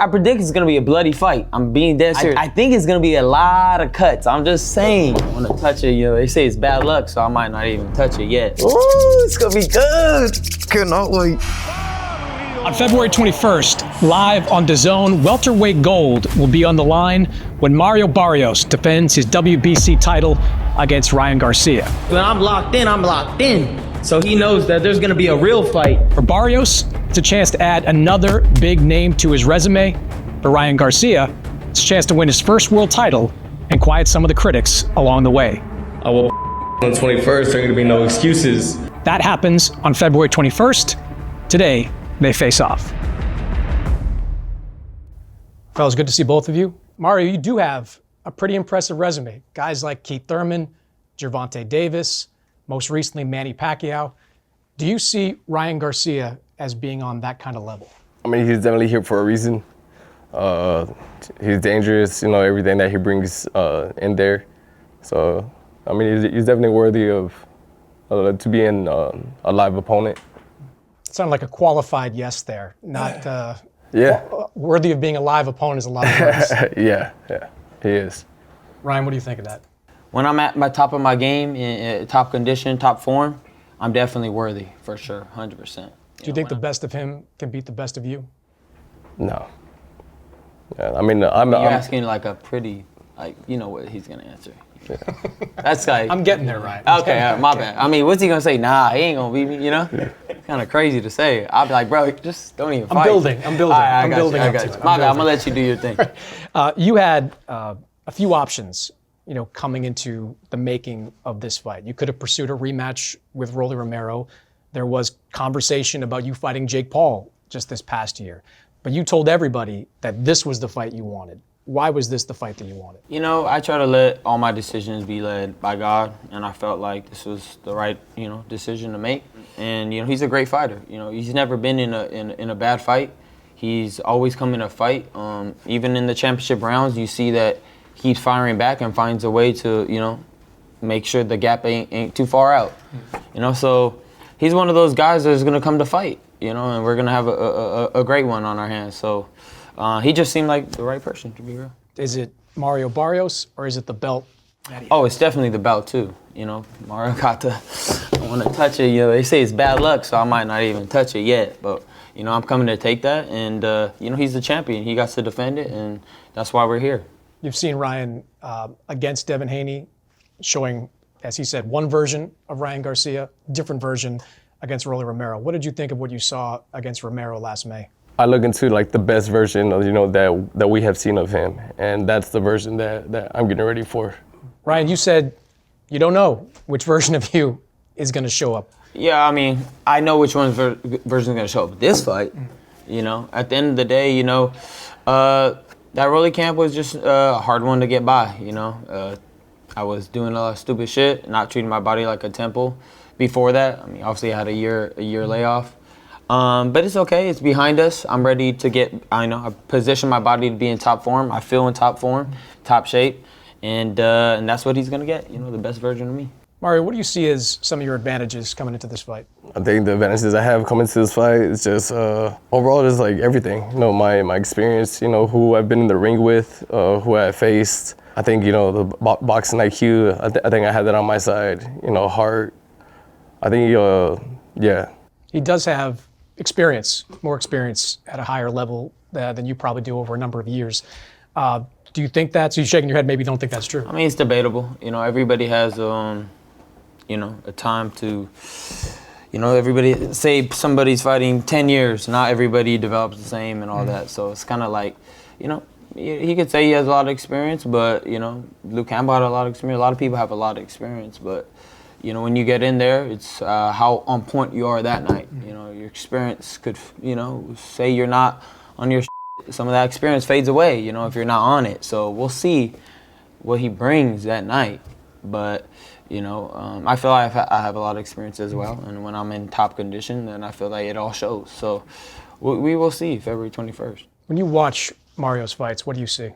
I predict it's gonna be a bloody fight. I'm being dead serious. I think it's gonna be a lot of cuts. I'm just saying. I wanna touch it, you know, they say it's bad luck, so I might not even touch it yet. Ooh, it's gonna be good. Cannot wait. On February 21st, live on DAZN, welterweight gold will be on the line when Mario Barrios defends his WBC title against Ryan Garcia. When I'm locked in, I'm locked in. So he knows that there's gonna be a real fight. For Barrios, it's a chance to add another big name to his resume. For Ryan Garcia, it's a chance to win his first world title and quiet some of the critics along the way. I will on the 21st, there are gonna be no excuses. That happens on February 21st. Today, they face off. Fellas, good to see both of you. Mario, you do have a pretty impressive resume. Guys like Keith Thurman, Gervonta Davis, most recently Manny Pacquiao. Do you see Ryan Garcia as being on that kind of level? I mean, he's definitely here for a reason. He's dangerous, you know, everything that he brings in there. So, I mean, he's definitely worthy of to be in a live opponent. Sounded like a qualified yes there, not yeah. Worthy of being a live opponent is a lot of words. yeah, he is. Ryan, what do you think of that? When I'm at my top of my game, in top condition, top form, I'm definitely worthy, for sure, 100%. Do you think the best of him can beat the best of you? No. Yeah, I mean, you're asking like a pretty, like, you know what he's gonna answer. Yeah. That's like. I'm getting there, Ryan. Okay, my bad. I mean, what's he gonna say? Nah, he ain't gonna beat me, you know? It's kind of crazy to say. I'll be like, bro, just don't even fight. I'm building. I got you. My bad, I'm gonna let you do your thing. You had a few options, you know, coming into the making of this fight. You could have pursued a rematch with Rolly Romero. There was conversation about you fighting Jake Paul just this past year. But you told everybody that this was the fight you wanted. Why was this the fight that you wanted? You know, I try to let all my decisions be led by God, and I felt like this was the right, you know, decision to make. And you know, he's a great fighter. You know, he's never been in a bad fight. He's always come in a fight. Even in the championship rounds, you see that he's firing back and finds a way to, you know, make sure the gap ain't too far out. You know, so he's one of those guys that's gonna come to fight. You know, and we're gonna have a great one on our hands. So. He just seemed like the right person, to be real. Is it Mario Barrios or is it the belt? Oh, it's definitely the belt too. You know, Mario got I want to touch it. You know, they say it's bad luck, so I might not even touch it yet. But you know, I'm coming to take that, and you know, he's the champion. He got to defend it, and that's why we're here. You've seen Ryan against Devin Haney, showing, as he said, one version of Ryan Garcia, different version against Rolly Romero. What did you think of what you saw against Romero last May? I look into like the best version of, you know, that we have seen of him, and that's the version that I'm getting ready for. Ryan, you said you don't know which version of you is going to show up. Yeah, I mean, I know which version is going to show up this fight. You know, at the end of the day, you know, that Rolly camp was just a hard one to get by. You know, I was doing a lot of stupid shit, not treating my body like a temple. Before that, I mean, obviously I had a year layoff. But it's okay, it's behind us. I'm ready to I position my body to be in top form. I feel in top form, top shape, and that's what he's gonna get, you know, the best version of me. Mario, what do you see as some of your advantages coming into this fight? I think the advantages I have coming to this fight is just overall just like everything. You know, my experience, you know, who I've been in the ring with, who I faced. I think, you know, the boxing IQ, I think I had that on my side. You know, heart. I think, yeah. He does have more experience at a higher level than you probably do over a number of years. Do you think that? So you're shaking your head, maybe you don't think that's true. I mean, it's debatable. You know, everybody has, you know, a time to, you know, everybody, say somebody's fighting 10 years, not everybody develops the same and all that. So it's kind of like, you know, he could say he has a lot of experience, but, you know, Luke Campbell had a lot of experience. A lot of people have a lot of experience, but, you know, when you get in there, it's how on point you are that night. You know, your experience could, you know, say you're not on your some of that experience fades away, you know, if you're not on it. So we'll see what he brings that night. But, you know, I feel like I have a lot of experience as well. And when I'm in top condition, then I feel like it all shows. So we will see February 21st. When you watch Mario's fights, what do you see?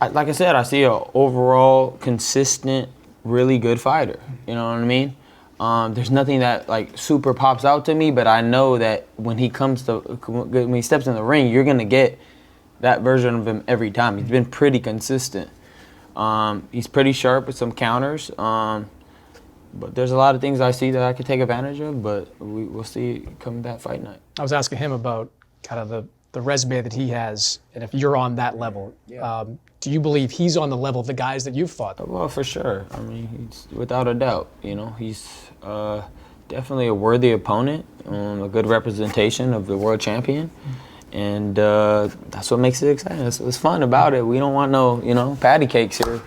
Like I said, I see an overall consistent, really good fighter. You know what I mean? There's nothing that like super pops out to me, but I know that when he steps in the ring, you're gonna get that version of him every time. He's been pretty consistent. He's pretty sharp with some counters. But there's a lot of things I see that I could take advantage of, but we'll see come that fight night. I was asking him about kind of the resume that he has, and if you're on that level. Do you believe he's on the level of the guys that you've fought? Well, for sure. I mean, he's without a doubt. He's definitely a worthy opponent, a good representation of the world champion, and that's what makes it exciting. That's what's fun about it. We don't want no, patty cakes here,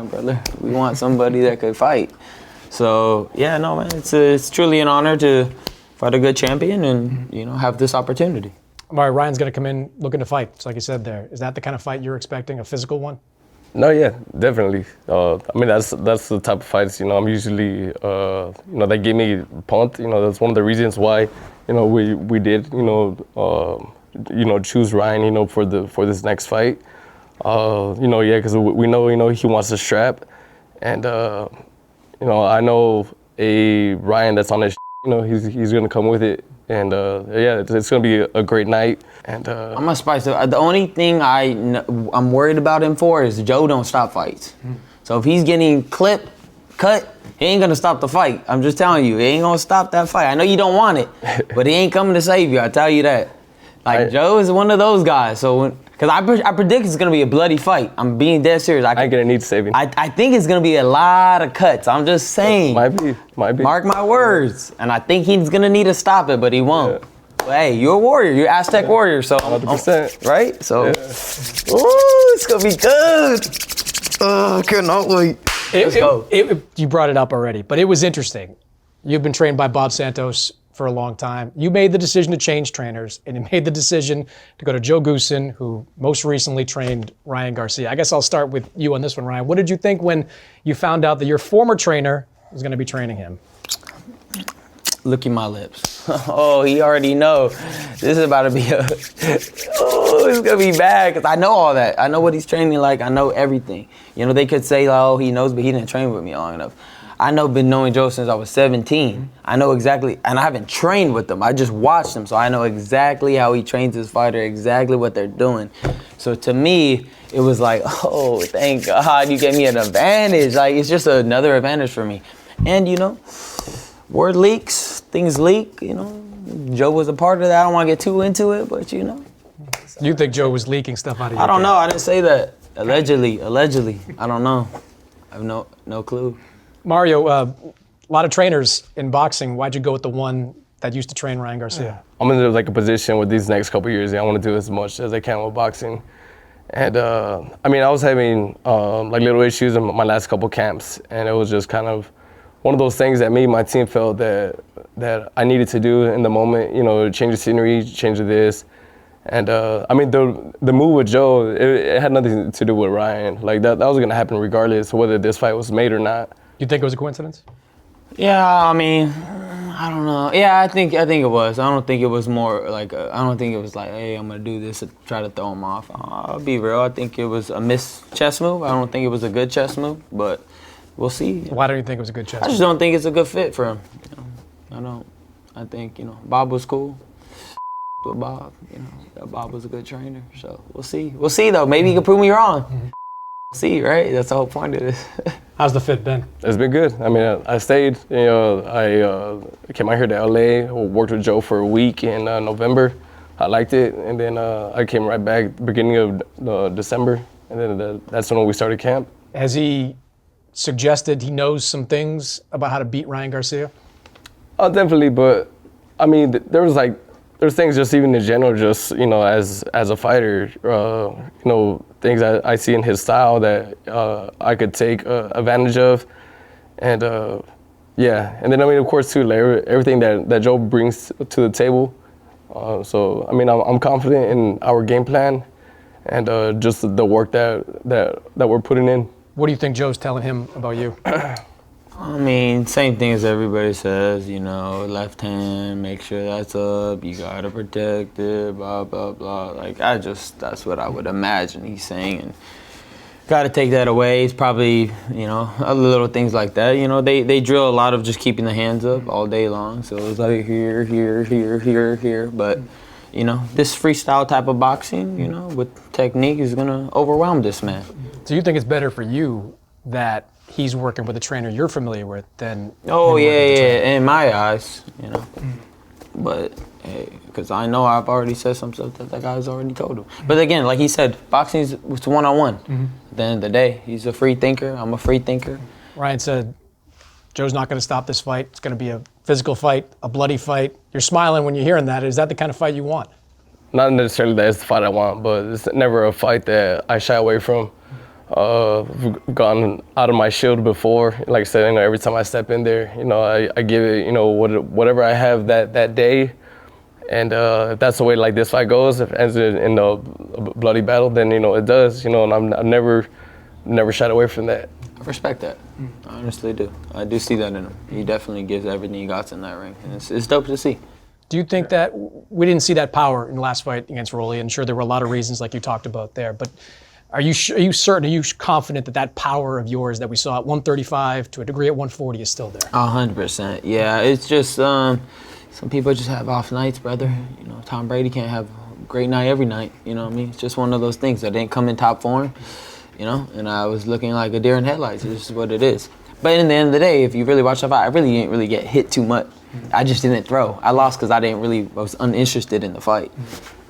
brother. We want somebody that could fight. So yeah, no, man, it's truly an honor to fight a good champion and have this opportunity. All right, Ryan's going to come in looking to fight, just like you said there. Is that the kind of fight you're expecting, a physical one? No, yeah, definitely. I mean, that's the type of fights, I'm usually, they give me pumped. That's one of the reasons why, we did, choose Ryan, for this next fight. Because we know, he wants to strap. And, I know a Ryan that's on his, he's going to come with it. And it's going to be a great night. And I'm gonna spice it. The only thing I'm worried about him for is Joe don't stop fights. So if he's getting cut, he ain't gonna stop the fight. I'm just telling you, he ain't gonna stop that fight. I know you don't want it, but he ain't coming to save you. I tell you that. Joe is one of those guys. So because I predict it's gonna be a bloody fight. I'm being dead serious. I ain't gonna need to save him. I think it's gonna be a lot of cuts. I'm just saying. Might be. Mark my words. And I think he's gonna need to stop it, but he won't. Yeah. But hey, you're a warrior. You're Aztec warrior. So 100%. Right? So, ooh, it's gonna be good. Oh, I cannot wait. Let's go. You brought it up already, but it was interesting. You've been trained by Bob Santos for a long time. You made the decision to change trainers, and you made the decision to go to Joe Goossen, who most recently trained Ryan Garcia. I guess I'll start with you on this one, Ryan. What did you think when you found out that your former trainer was going to be training him? Licking my lips. Oh, he already know. This is about to be it's gonna be bad because I know all that. I know what he's training like. I know everything. They could say, oh, he knows, but he didn't train with me long enough. Been knowing Joe since I was 17. I know exactly, and I haven't trained with them. I just watched him, so I know exactly how he trains his fighter, exactly what they're doing. So to me, it was like, oh, thank God you gave me an advantage. It's just another advantage for me. And word leaks, things leak. Joe was a part of that. I don't want to get too into it, but You think Joe was leaking stuff out of you? I don't know. I didn't say that. Allegedly. I don't know. I have no clue. Mario, a lot of trainers in boxing. Why'd you go with the one that used to train Ryan Garcia? I'm in a position with these next couple years. I want to do as much as I can with boxing. And I was having little issues in my last couple camps, and it was just kind of one of those things that me and my team felt that I needed to do in the moment. Change the scenery, change this. And the move with Joe, it had nothing to do with Ryan. That was gonna happen regardless of whether this fight was made or not. You think it was a coincidence? Yeah, I don't know. Yeah, I think it was. I don't think it was more I don't think it was like, hey, I'm gonna do this to try to throw him off. I'll be real. I think it was a missed chess move. I don't think it was a good chess move, but we'll see. Why don't you think it was a good chess move? I just don't think it's a good fit for him. I don't. I think Bob was cool. With Bob, Bob was a good trainer. So we'll see. We'll see though. Maybe he can prove me wrong. See, right? That's the whole point of this. How's the fit been? It's been good. I stayed. I came out here to LA. Worked with Joe for a week in November. I liked it, and then I came right back beginning of December, and then that's when we started camp. Has he suggested he knows some things about how to beat Ryan Garcia? Definitely, but there's things just even in general, just as a fighter, things I see in his style that I could take advantage of, and and then of course too, everything that Joe brings to the table. So I'm confident in our game plan, and just the work that we're putting in. What do you think Joe's telling him about you? Same thing as everybody says, left hand, make sure that's up, you gotta protect it, blah, blah, blah. That's what I would imagine he's saying. And gotta take that away. It's probably, little things like that. They drill a lot of just keeping the hands up all day long. So it's like here, here, here, here, here. But, you know, this freestyle type of boxing, you know, with technique is gonna overwhelm this man. So you think it's better for you that he's working with a trainer you're familiar with than? Oh yeah, in my eyes, you know. But hey, because I know I've already said some stuff that guy's already told him. But again, like he said, boxing is one-on-one. At the end of the day, he's a free thinker. I'm a free thinker. Ryan said, Joe's not going to stop this fight. It's going to be a physical fight, a bloody fight. You're smiling when you're hearing that. Is that the kind of fight you want? Not necessarily that it's the fight I want, but it's never a fight that I shy away from. I've gone out of my shield before. Like I said, you know, every time I step in there, you know, I give it, you know, whatever I have that day. And if that's the way like this fight goes, if it ends in a bloody battle, then, you know, it does, you know, and I've never shied away from that. I respect that. I honestly do. I do see that in him. He definitely gives everything he got in that ring. And it's dope to see. Do you think that we didn't see that power in the last fight against Rolly? And sure, there were a lot of reasons like you talked about there, but are you certain, are you confident that power of yours that we saw at 135 to a degree at 140 is still there? 100%. Yeah, it's just some people just have off nights, brother. You know, Tom Brady can't have a great night every night. You know what I mean? It's just one of those things that didn't come in top form. You know, and I was looking like a deer in headlights. It's just what it is. But in the end of the day, if you really watch the fight, I really didn't really get hit too much. I just didn't throw. I lost because I was uninterested in the fight.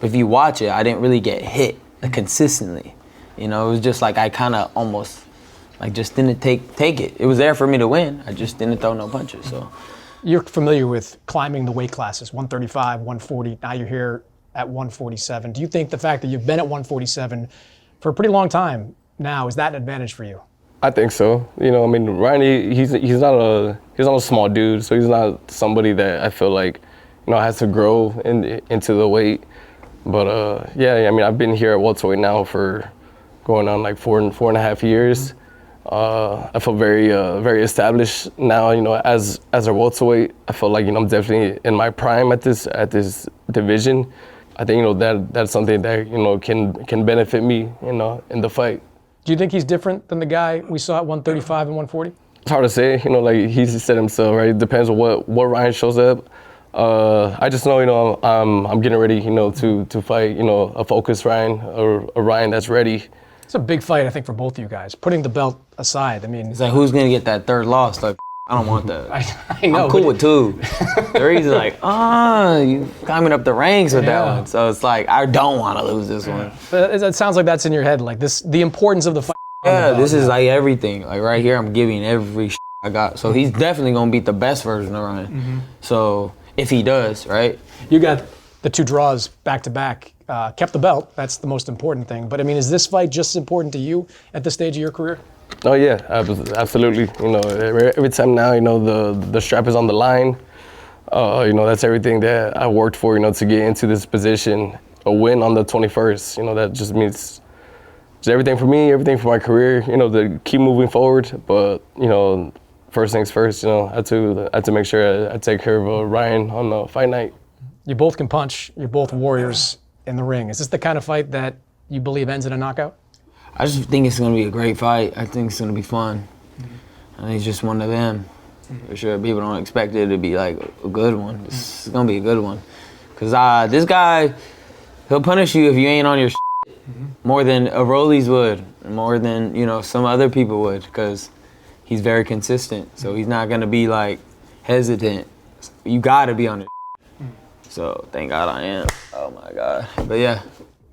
But if you watch it, I didn't really get hit consistently. You know, it was just like I kind of almost like just didn't take it. It was there for me to win. I just didn't throw no punches. So you're familiar with climbing the weight classes, 135, 140. Now you're here at 147. Do you think the fact that you've been at 147 for a pretty long time now, is that an advantage for you? I think so. You know, I mean, Ryan, he's not a small dude, so he's not somebody that I feel like, you know, has to grow into the weight. But yeah, I mean, I've been here at welterweight now for going on like four and a half years. I feel very established now. You know, as a welterweight, I feel like, you know, I'm definitely in my prime at this division. I think, you know, that's something that, you know, can benefit me, you know, in the fight. Do you think he's different than the guy we saw at 135 and 140? It's hard to say, you know, like he said himself, right? It depends on what Ryan shows up. I just know, you know, I'm getting ready, you know, to fight, you know, a focused Ryan or a Ryan that's ready. It's a big fight, I think, for both of you guys. Putting the belt aside, I mean, it's like, who's gonna get that third loss? Like, I don't want that. I know. I'm cool with two. They're easy, like, you climbing up the ranks with that one. So it's like, I don't want to lose this one. But it sounds like that's in your head, like the importance of the fight. Yeah, this is like everything. Like right here, I'm giving every I got. So he's definitely gonna beat the best version of Ryan. So if he does, right? You got the two draws back to back. Kept the belt. That's the most important thing. But I mean, is this fight just as important to you at this stage of your career? Oh yeah, absolutely. You know, every time now, you know, the strap is on the line. You know, that's everything that I worked for, you know, to get into this position. A win on the 21st, you know, that just means it's everything for me, everything for my career, you know, to keep moving forward. But, you know, first things first, you know, I had to make sure I take care of Ryan on the fight night. You both can punch. You're both warriors in the ring. Is this the kind of fight that you believe ends in a knockout? I just think it's going to be a great fight. I think it's going to be fun. I think it's just one of them. For sure, people don't expect it to be like a good one. It's going to be a good one. Because this guy, he'll punish you if you ain't on your more than a Rollies would, more than, you know, some other people would, because he's very consistent. So he's not going to be like hesitant. You got to be on it. So thank God I am. Oh my God. But yeah.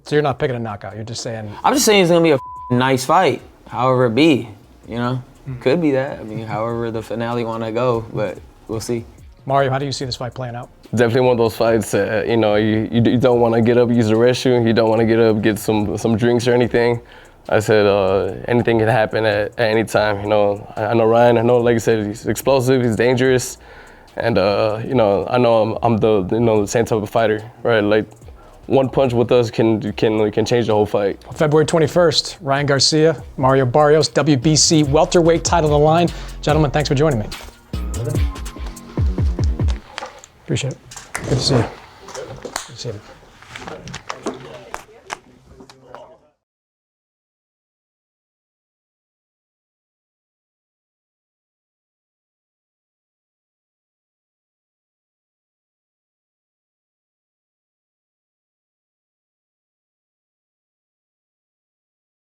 So you're not picking a knockout. You're just saying. I'm just saying it's going to be a nice fight, however it be, you know? Could be that. I mean, however the finale want to go, but we'll see. Mario, how do you see this fight playing out? Definitely one of those fights that, you know, you don't want to get up, use the restroom. You don't want to get up, get some drinks or anything. I said anything can happen at any time. You know, I know Ryan. I know, like I said, he's explosive. He's dangerous, and you know, I know I'm the same type of fighter, right? Like one punch with us can change the whole fight. February 21st, Ryan Garcia, Mario Barrios, WBC welterweight title on the line. Gentlemen, thanks for joining me. Appreciate it. Good to see you. Good to see you.